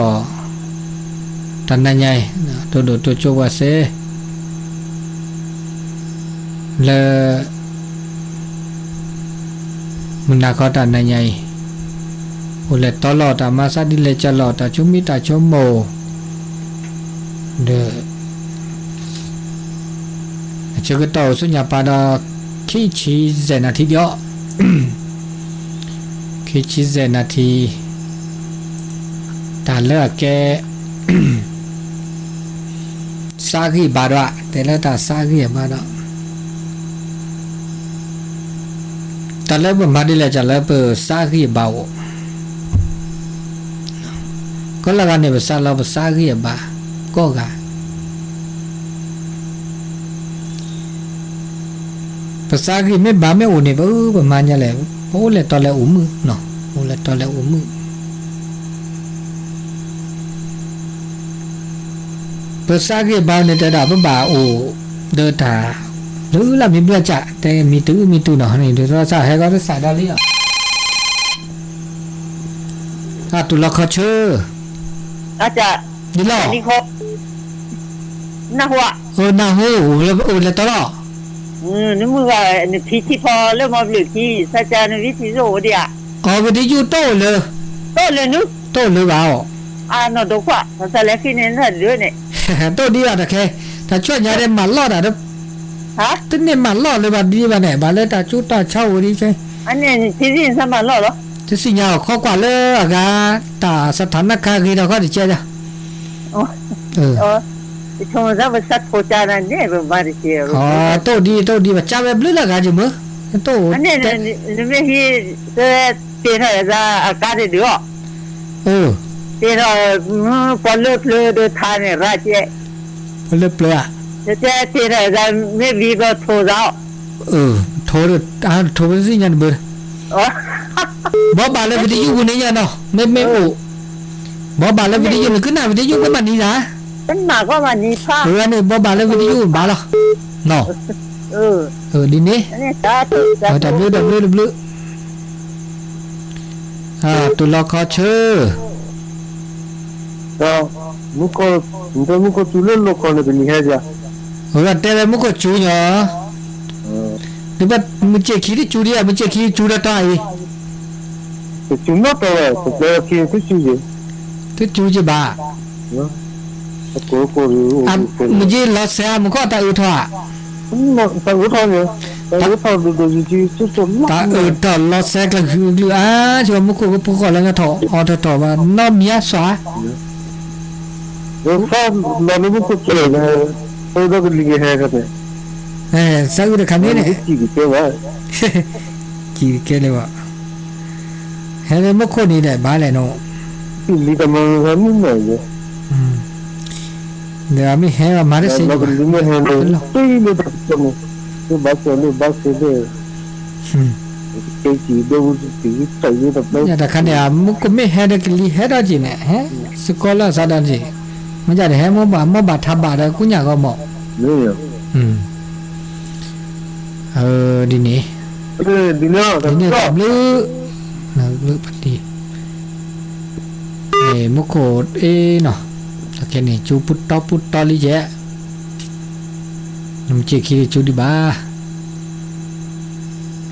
ตันนั้นใหญ่ตัวโจว่าเซแล้วมันน่าขอตันนั้นใหญ่โอเลตลอดมาซาดิเลจลอดชุมิตาชมโมเดชื่อต่อสุญญาปาดาคิชิเซนาทีเดียวคิชิเซนาทีตาเลิกแกซากิบาดะแต่ละตาซากิบาดะตาเลิกมาดิเลจเลิกเปซากิบาวก็ละกันเนี่ยภาษาเราภาษาเกียบาก็กะภาษาเกียไม่บาไม่อุ่นเนี่ยประมาณนี้แหละโอ้เลยตอนแรกอุ้มมือเนาะโอ้เลยตอนแรกอุ้มมือภาษาเกียบาเนี่ยแต่ดาบ่าโอ้เดินตาหรือละมีเบื่อจะแต่มีตู้เนาะนี่เดี๋ยวเราจะให้ก็ได้ใส่ดาลี่อ่ะตุลาคเชออาจจะนี่หรอนี่เขาหน้าหัวหน้าหูแล้วตลอดนึกว่าพี่ที่พอเริ่มมาหรือที่สัจจานวิธีโซเดียวันนี้อยู่โตเลยนึกโตเลยเปล่าโนดกว่าภาษาเล็กที่นี่นั่นด้วยเนี่ยโตดีอ่ะแต่แค่ถ้าช่วยยาได้หมันรอดอ่ะฮะตึ้งเนี่ยหมันรอดเลยบัดดีบัดเนี่ยบัดเลยตาจุดตาเช่าดีใช่อันนี้ที่นี่สมันรอดเหรอจะสิ่งยาวข้อกว่าเลยอ่ะกาตาสถานการณ์คือเราก็ได้เจอจ้ะชมซะว่าสัตว์โคจานันเนี่ยเป็นมาดิเชียโตดีว่าจ้าแบบเลยละกันจิมั้ยโตอันนี้ไม่ฮีเตะให้จะอากาศได้ด้วยเตะพอเลิกเลยเดินทางเนี่ยราเจพอเลิกเลยอ่ะเตะให้จะไม่มีก็โทรเอาโทรโทรไปสิยันเบอร์ อ๋อ บ่บาเลยวิทยุนี่ยเนาะไม่โอ้บ่บาเลยวิทยุนี่ขึ้นหน้าวิทยุก็มันนี่นะ เป็นหมาก็วันนี้พ่อ นี่บ่บาเลยวิทยุบาล่ะเนาะดีนี่ อันนี้สาธุสาธุ Wตุลคชื่อ 자, 무코, 이제 무코 줄을 놓고 하는 게 해야. ဟိုကတဲပဲမကိုချူညောဒီဘက်မချေခီချူရမချေခီချူရတာအေး 그 중노 또왜 그 기회 주지. သူချူချပါ 고고리. မကြီးလောဆာမကောတာဥထွာ 뭐, 다 못하네. 다 못하고도 이제 좀 တာဥတော်လောဆက်ကလူချေမကိုပကောလည်းထောအော်တော်ပါနော်မြတ်စွာ 사 너무 무코 줄을 저도 그리게 해야 돼. စာဥရခမင်းနဲ့ 지기 때문에 ကြီးကဲလေပါဟဲ့မခုနေတယ်ဘာလဲနော် 리가 뭐 하는 거야. ဒါမီဟဲမာရစီ 너 그리면 해도 또이도 좀 그 맞서네. 계지 너무 지기 차이도 또 ညတခဏမကိုမေဟဲတဲ့ကလေးဟဲတော့ဂျင်းနဲ့ဟဲစကောလာစာဒန်ဂျီမကြတယ်ဟဲမဘာထားပါတယ်ကုညာကောမော 네요. ဒီနေ့ 그래 니네ဒီနေ့ဘလူးနော်ဘလူးပတိမကိုနော်တကယ်နေချူပုတ်တော်လေးကျနမချီခီချူဒီပါ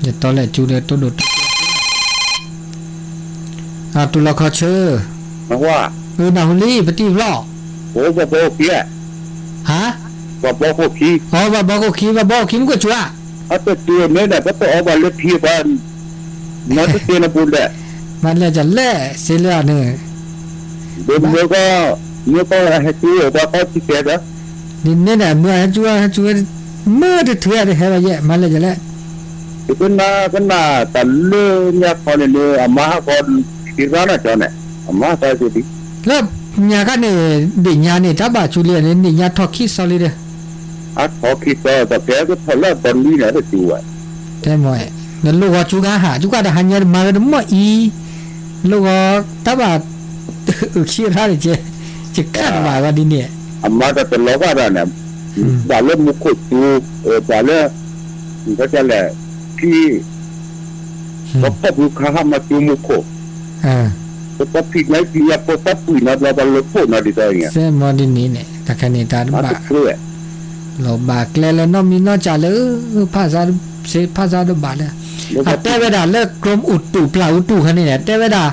ညတော်လဲချူတယ်တော်တူလခချေ 와. နာဟလီပတိဘလော 뭐가 뭐 피해. ဟာ 뭐고 피. ဟောဘာကိုခီဘာခီမကိုချွာ 아또 뒤에는 또 어발레 피봐. 나도 때는 본데. မလဲကြလဲဆေးလာနေ 뭐가 했지. 어디 피해다. ဒီနေ့နဲ့မြချွာမဲတထွေးရတယ်ဟဲ့ရဲ့မလဲကြလဲ 그나 달르냐 거는 아마 건 기가나 전에 아마 사실이 แล้วညာကနေဒီညာနေတပါချူလေးနေညာထောက်ခိဆော်လေးတဲ့ 아 거기서 저 배가 털러 던리나 그지와 တဲမောဲလောကချူကဟာချူကတဟညာမာရမောအီလောကတပါခိထားတယ်ချကတ်ပါကဒီနေ့ 아마도 들러가라네 달러 먹고 주 달러 이거 잘래 피 덮어 부카하마 주 먹고 အာ 덮어 피가 피야 덮어 피나 달러 포나 디다잉 စဲမောဒီနေနဲ့တခဏနေတာပါ 아 그래 လောဘကလဲလနော်မီနော်ချလေဖာဇာစေဖာဇာတော့ပါလေအတဲဝဒါလက်ကရုံဥတူပလာဥတူခနေတယ်တဲဝဒါ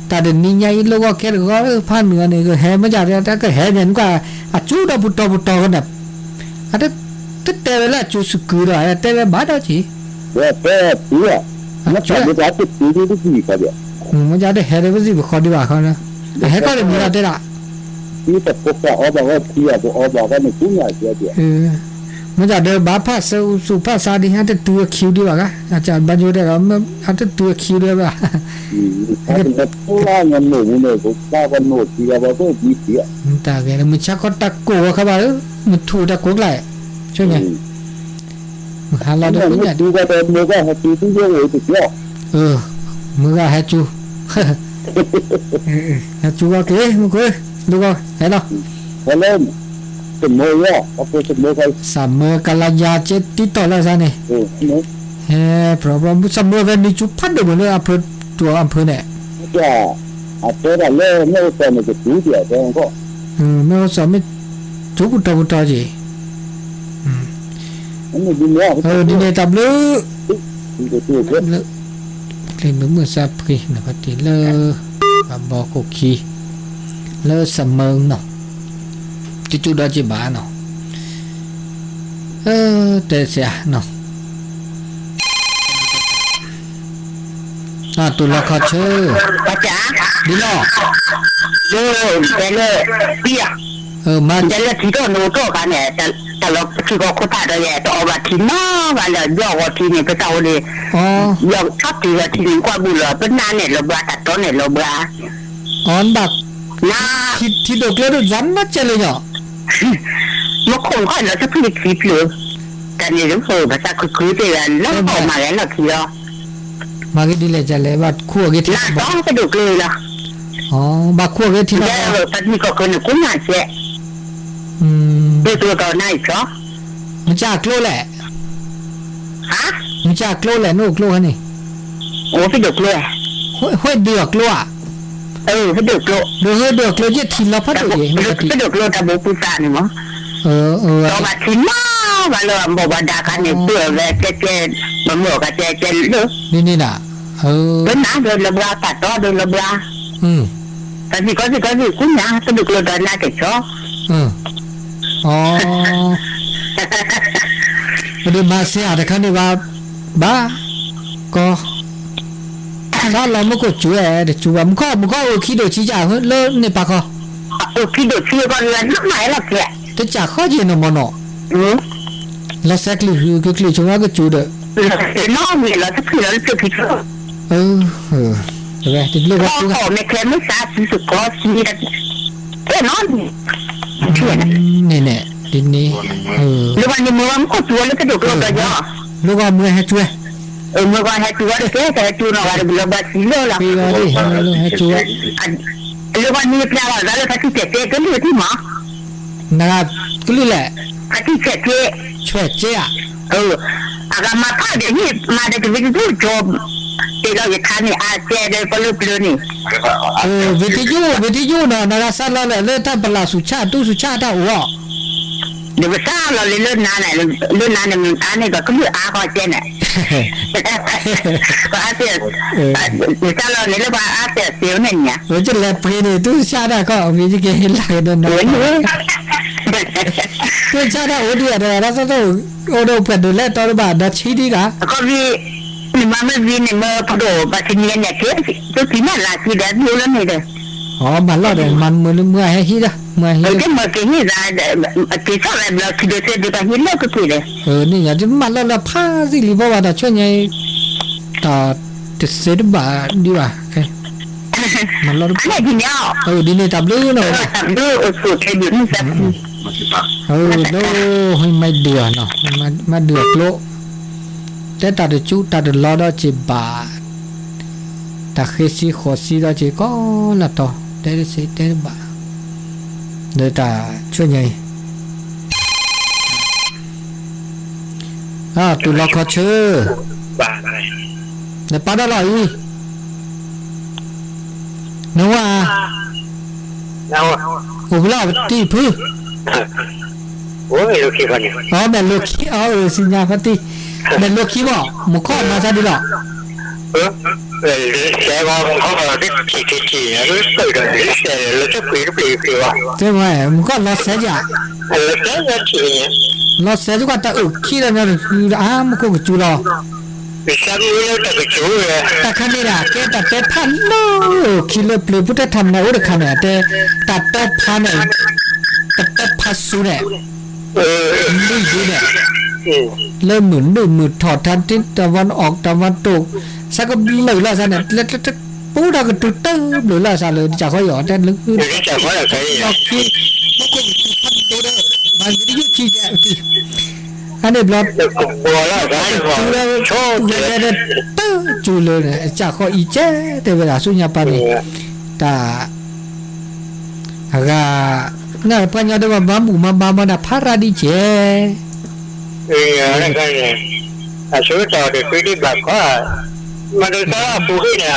တာဒနီညာီလောကကဲကောဖာနူနေကဟဲမကြရတဲ့ကဟဲညန်ကအချူတော့ပုတော်ကနေအတတဲဝလာချူစကူရအတဲဝဘာတော့ချီ 왜 피야 나 저기 앞에 뒤뒤뒤 피가려 မကြတဲ့ဟဲရဝစီဘခေါ်ဒီပါခေါ်နော်ဟဲကလည်းမြရတဲ့လား 이거 뽑아 어바가 피야 뭐 어바가 는 중요하지 မကြတဲ့ဘာဖတ်စုဖတ်စာဒီဟာတဲ့တူခူဒီပါကအချာဘဂျိုတဲ့တော့အတတူခူတယ်ပါ 근데 폴라는 노는 거 까가 노 지가 봐도 비피야 တာကဲမချကောတက်ကိုခပါမထူတက်ကိုလိုက်ချွန်းဟာလာတော့ည 누가 더 뭐가 했지 그게 왜 있죠 မကဟချူဟချူကဲမကိုလူကဟဲ့နော် 원래 그 뭐야 앞에서 뭐가 စမကလာယာချက်တီတော်လာစနေ 있어 ဟဲ problem စမဝဲနီချူဖတ်တယ်ဘလို့အဖတူအဖနဲ့ 자 앞에라 내 때문에 그 두디야 되는 거 မေစမချူတော့ကြီး 근데 니야 ဒီနေ့တဘလူ 이거 또 그래 လေမစပ်ခိနပတိလေဘောကိုခီလေစမငနော်တိတူတော့ကြည့်ပါနော်တဲ့ဆရာနော်တူလခချေ 맞아 ဒီနော် 저 내가 비야 မ 내가 뒤도 놓고 가네 달러 그거 코타도 예 또 어바 티나 말려 여고 티니 그 타오리 အော် 여 탑디가 티니 과불러 끝나네 로바 따도네 로바 အွန်ဘတ် 나 တီတော့ကလေးတော့ဇမ်းမချလေည 뭐 공부하려 저 필리 기필 다니 좀 서, 바사 그 그대가 너무 말해 너 기요. มาก็ดีเลยจะเลยว่าคั่วกี่ที น่าต้องกระดูกเลยล่ะ อ๋อบาคั่วกี่ทีละ แล้วตอนนี้ก็คนกุ้งหาเสีย อืม ตัวก็น่าอีกเหรอ มันจะกลัวแหละ ฮะ มันจะกลัวแหละนู่กลัวนี่ โอ้กระดูกเลย ห้วยเดือกกลัว กระดูกเลย เดือกเดือกเลยยี่ทีละพัดตัวเอง กระดูกเลยตะบูปูซานี่มั้ง เออ ต่อมาทิ้งมาเลยบอกว่าดาคันนี่เปื่อยเลยเจ๊มันเหมือนกับเจ๊เลย นี่น่ะเดินน้ำเดินระบาตัดต่อเดินระบาแต่ที่ก็คุณนะกระดูกเลยเดินหน้าเก็บชอบ อ๋อเดินมาเสียแต่ครั้งนี้ว่าบ้าก็ถ้าเราไม่กดจู่เดี๋ยวจู่มันก็คิดดูชี้จ่าเลิกในปากเขา คิดดูชื่อก็เรียนไหนล่ะแก แต่จากข้อเย็นมันเนาะแล้วสักลีคือช่วงก็จู่เด้อ น้องเนี่ยเราจะเผื่อเราจะผิดเออใช่ไหมติดลูก ก็ ว่าจู่ ขอไม่เคลมไม่ทราบสุดก็ชีดน้องเชื่อนะ เนี่ยดินนี้หรือวันนี้มือมันก็ชัวแล้วกระดูกเราก็ย่อ ลูกว่ามือให้ช่วยมือก็ให้ชัวแค่แต่ชัวเราอะไรเราบัดซีเลยล่ะ ปีละดิให้ช่วยหรือวันนี้เปล่าแล้วถ้าที่เจ็บก็เลือดที่หมอนะครับก็รู้แหละ ถ้าที่เจ็บช่วยเจ๊อะอาการมาพาเดี๋ยวนี้มาได้จะไปดูจบที่เราจะทานนี่อาเจได้ก็เลือกเลยนี่วิทยุเนาะนะครับสั่นแล้วเลยท่านประหลาดสุชาติตู้สุชาติท่าหัวเดี๋ยวซ่าเราเลยเลื่อนนานไหนเลื่อนนานเนี่ยมันอันนี้ก็คืออาก็เจนเนี่ยก็อาเซียเดี๋ยวซ่าเราเลยเรียกว่าอาเซียเสียวเนี่ยจะแลเพลย์ตู้สุชาติก็มีที่เกี่ยวกับเดินเนาะตู้สุชาติโอเดียเดี๋ยวเราจะต้องโอโดเปิดดูแลตอนบ่ายดัชชีดีกะก็วีนี่มันไม่วีเนี่ยมันพอโดบัตรเนียนเนี่ยเจ๊ตัวที่นั่นละที่เดี๋ยวดูแล้วนี่เด้ออ๋อมันรอดเลยมันมือให้ฮิดะมือฮิดก็มือกี่ฮิดะที่ชอบอะไรเราคิดดูเสร็จดูไปฮิดแล้วก็คือเลยนี่อย่างที่มันรอดละพาสิริบอกว่าแต่ช่วยไงต่อจะเสร็จบ่าดีกว่าโอเคมันรอดอะไรทีเนี้ยดีนี่ตับลื้อเนาะตับลื้อสุดเลยอยู่นี่สักโลให้ไม่เดือดเนาะมาเดือดโลแต่ตัดจุตัดล้อดจีบาตาเคสีขอสีดจีก็ละต่อได้สิได้บ่าเดี๋ยวตาช่วยไงตุลาขอเชื่อบ้าอะไรในป่าได้หรออีนัวโอ้เวลาตีพื้นโอ้ยลูกขี้คนนี้อ๋อแม่ลูกขี้สิญญาพัตติแม่ลูกขี้บ่มุขมาซะดิหรอแกว่าเขาบอกที่ขี่นะรู้สึกเลยแต่เราจะคุยกับพี่ว่าใช่ไหมมุขรอเสียจ้ะเราจะขี่รอเสียจุกตาขี้แล้วเนี่ยมุขก็จูรอพี่ชายรู้แต่ก็จูเลยแต่คันนี้ล่ะแกตัดแต่พันโลขี้เลยเปลือยพุทธธรรมนะอุดขันเนี่ยแต่ตัดแต่พันเนี่ยตัดแต่พัสสุเนี่ยดีเนี่ยเริ่มหมุนถอดทันทิศตะวันออกตะวันตกสักก็เลยละซะเนี่ยแล้วปูดก็ตุ๊ดตึ๊บเลยละซะเลยจะค่อยหยอดแต่ลึกจะค่อยใครอ่ะคือมันก็พันตัวเด้อมันจะยุติแกอันนี้บล็อกบัวแล้วได้ว่าโชว์เลยตึ๊ดจูเลยเนี่ยจะค่อยอีเจ้แต่เวลาสุญญาปานี่ตาaga na panya de bambu mama na paradi jeนั่นก็เนี่ยช่วยต่อเด็กที่แบบว่ามันจะสร้างผู้ที่เนี่ย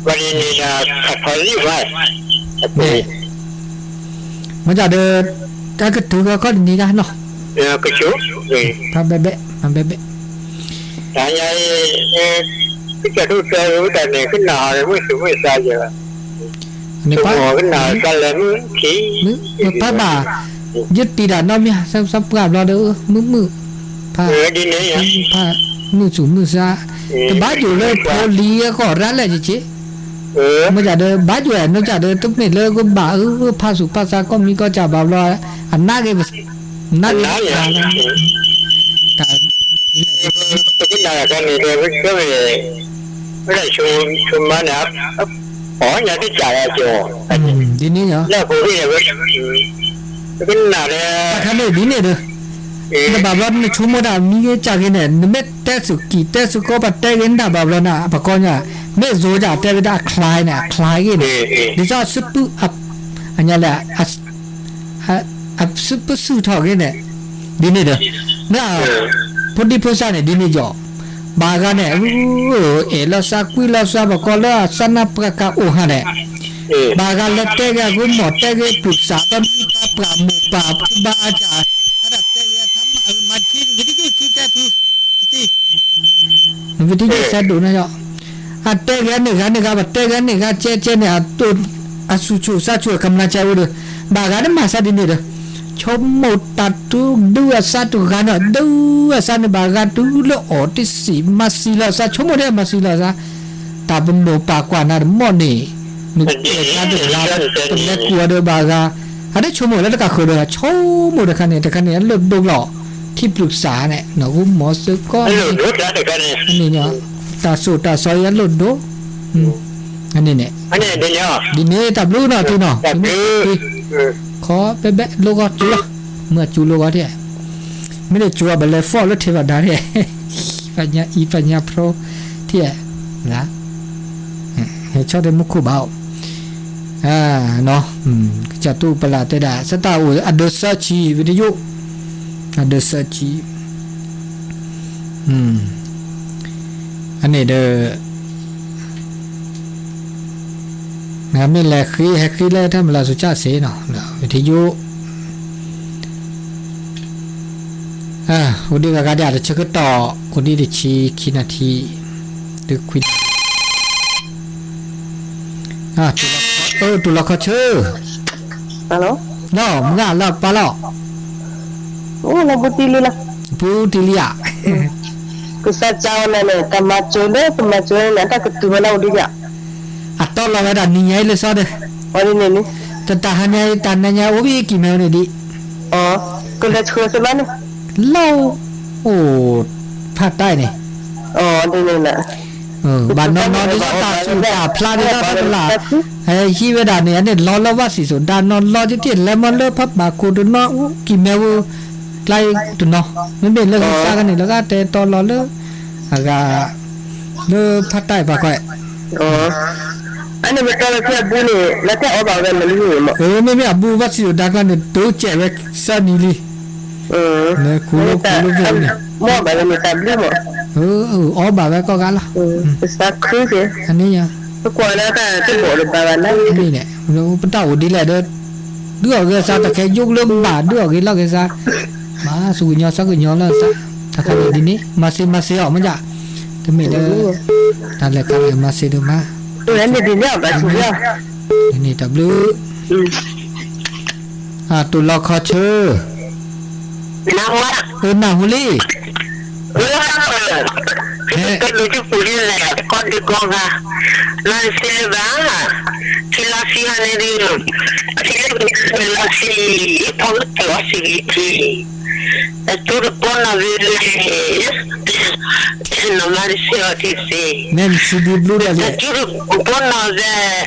วันนี้นะขัดพอดีไว้มันจะเดินถ้าเกิดถือก็นี่นะเนาะก็ชูทำเบ๊ะแต่ยังที่จะรู้ใจรู้แต่เนี่ยขึ้นหนาเลยไม่สูงไม่ใส่เยอะนี่ป้าขึ้นหนากันเลยมึงขี้ป้าบ่ายึดตีด่านน้อมเนี่ยซับกราบรอเด้อมือผ้าผ้ามือสูงมือซาแต่บ้าอยู่เลยพอลีก็ร้านแหละจีมันจะเดินบ้าอยู่แหละนอกจากเดินตุ๊บเนี่ยเลยก็บ้าผ้าสุภาษาก็มีก็จะแบบรออันน่าเก็บน่าแต่ขึ้นหนากันนี่เลยก็ไม่ได้ชูมานะครับอ๋อเนี่ยที่จ่ายอะจ่อดีนี่เหรอแล้วผู้ที่เนี่ยขึ้นหนาเลยคันนี้ดีนี่เด้อ na babla ni chumo da mi ge cha ge ne me te su ki te su ko ba te ge na babla na ba ko nya me zo ja te da khlai na khlai ge ne ni sa su pu up anya la up su pu su tho ge ne di ne da na podi posa ne di ne jo ba ga ne e la sa qui la sa ba ko la sana pra ka o ha ne ba ga la te ga gu mo te ge pu sa pa mi pa pra mo pa ba cha ara te ge tham ma chi vi di chi te pu ti vi di sa do na yo a te ge ne ga ba te ge ne ga che ne a tu a su chu sa chu kam na cha wo de ba ga ne ma sa di ne de chom mo ta tu du a sa tu ga na du a sa ne ba ga tu lo o ti si ma si la sa chom mo de ma si la sa ta bu no pa kwa na mo ne nu ke ka de la tu ne ku de ba ga a de chom mo la ka kho de chom mo de ka ne lo do lo ที่ปรึกษาเนี่ยเนาะหมอซึก็นี่เนาะตาสูตาซอยหลุดโดอันนี้เนี่ยอันนี้เดี๋ยวดิเนตับลูเนาะที่เนาะขอเป๊ะๆโลกจูละเมื่อจูโลกเนี่ยไม่ได้จูบเลยฟอลแล้วเทวดาเนี่ยปัญญาโปรที่นะเฮชอดมุคุบ่าวเนาะจะตู้ปลาเตดาสตาอูอดซาชีวิทยุada saji ane de ngame la khi la tham la su cha se noวิทยุodi ga da de chek to odi de chi kinathi de kwi tu la kho che hello no mga la pa la oh la butili ya kusa chao na le tamacho na ta kutu na odi ya atol la da ni nyai le sa de odi ne ta hanya tananya obi ki me ne di ko la chho se ban lo phat dai ne di ne la ba no di ta su ta phla di ta la hi we da ne lo wa si so da no lo ji ti le mo le phat ba ko do no ki me wo lai tu no men be le sa ga ni la ga te to lo le aga le phat dai ba ko anh em ta là bu ni la ta o ba ga le ni mo me abu wa si da ga ne to che we sa ni li ne ku lo ve ni mo ba ni ta bli mo o ba we ko ga la sa khu ke ani ya ko na ta te bo le ba na ni ne lo pa ta o di le de đưa cái sao ta cái dục lên bà đưa cái là cái sao mà sủi nhau sao cái nhau là sao ta cái gì đi mà xe ở mà dạ thì mình ta lại cái mà xe được mà tôi em đi nhau bà sủi nhau này tập lư tụi lo khó chơi nào huli cái lối chụp phụ liên này con đi con à là xe vá thì là xe này đi thì là xe phong cái xe thì tôi được con là về nó mà đi xe thì xe nên xe đi blue là gì tôi được con là về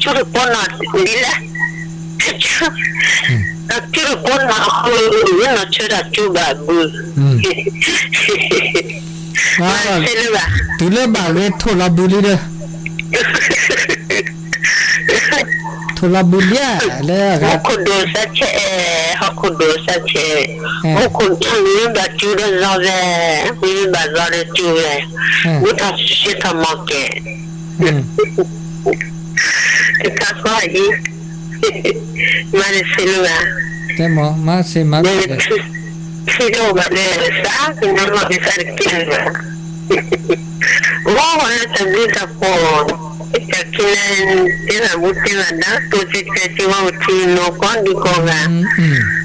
tôi được con là đi là tôi được con là nó chơi đặt chú bà bự tu le ba le thola buli de thola bulia le ga ko do sa che ko ni ba chu de za ve ni ba za de chu ve wo ta shi ta ma ke ta ko yi ma de selua te mo ma se ma si do ba de sa ko no ma bi sa ke wow na ta ni ta po kinan ina buti na da to ti ti wa ti no kon di ko ga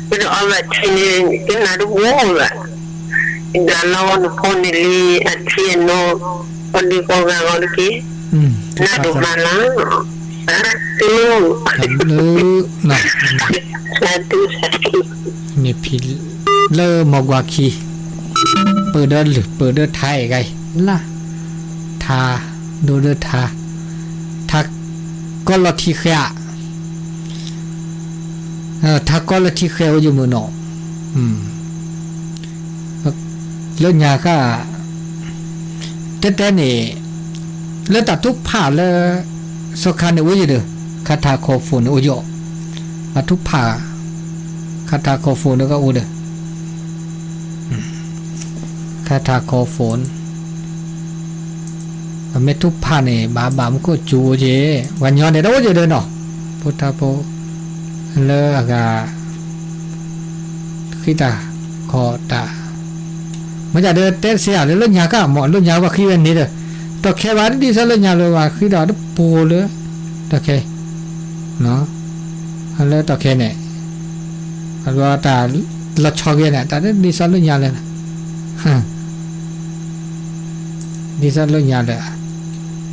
pero ala tini ina du wola ina la won kon li ati no kon di ko ga on ki na du mala tu na satu ni pil le mo gwa kiเปิดเดไทยไงล่ะทาดูเดทาทักก็ละที่แค่ทักก็ละที่แค่อยู่มือหนอ เรื่องยาก็แต่นี่แล้วตัดทุกผ่าแล้วสคันในวิจิตรคาถาโคฟูนอุโยมาทุกผ่าคาถาโคฟูนแล้วก็อุดคาถาโคฟูนไม่ทุกผ่าเนี่ยบามันก็จูเจวันย้อนเนี่ยเราจะเดินเนาะพุทธะโพแล้วก็คิดตาคอตามันจะเดินเต้นเสียเลยเรื่องยาก็หมอนเรื่องยาว่าขี้เว้นนี่เด้อต่อแค่วันที่ซะเรื่องยาเลยว่าขี้ดอกปูเลยต่อแค่เนาะแล้วต่อแค่เนี่ยว่าแต่ละชอบเนี่ยแต่ดีซะเรื่องยาเลยนะดีซะเรื่องยาเลย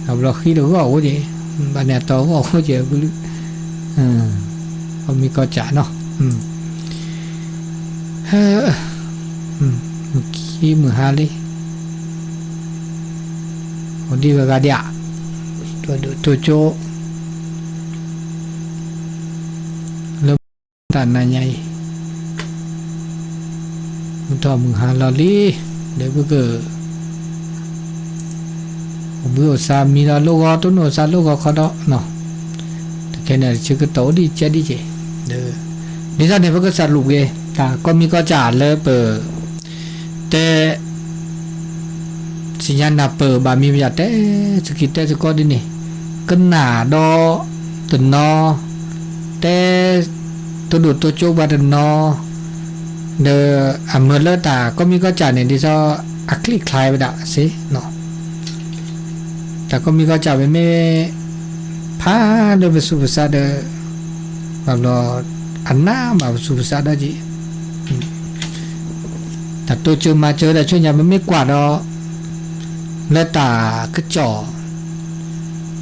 เอาเราขี้ดูก็โอ้ยบันเนี่ยโตก็โอ้ยเจ้ากูเขามีก็จ่าเนาะขี้มือหาเลยวันนี้ก็กระเดียตัวโจแล้วตันนายใหญ่มันต่อมือหาลอลี่เดี๋ยวก็เกิดผมบอกสามีเราลูกก็ตัวหนูสาลูกก็เขาเนาะแต่แค่นั้นชื่อก็โตดีเจดีเจเด้อนี่ท่านเนี่ยก็สรุปเลยแต่ก็มีก็จ่าเลยเปิดแต่สิญาณเปิดบามีประหยัดแต่สกิดแต่สกอดินี่ก็หนาดอตุนนอแต่ตัวดูดตัวโจบาดนอเดออเมเลตาก็มีก็จ่าเนี่ยที่จะอักลิคลายไปด่าสิเนาะแต่ก็มีก็จ่าไปไม่พาเดินไปสู่ภาษาเดอแบบเราอันน้าแบบสู่ภาษาได้จีแต่ตัวเจอมาเจอแต่ช่วงนี้มันไม่กวาดหรอกแล้วตาก็จ่อ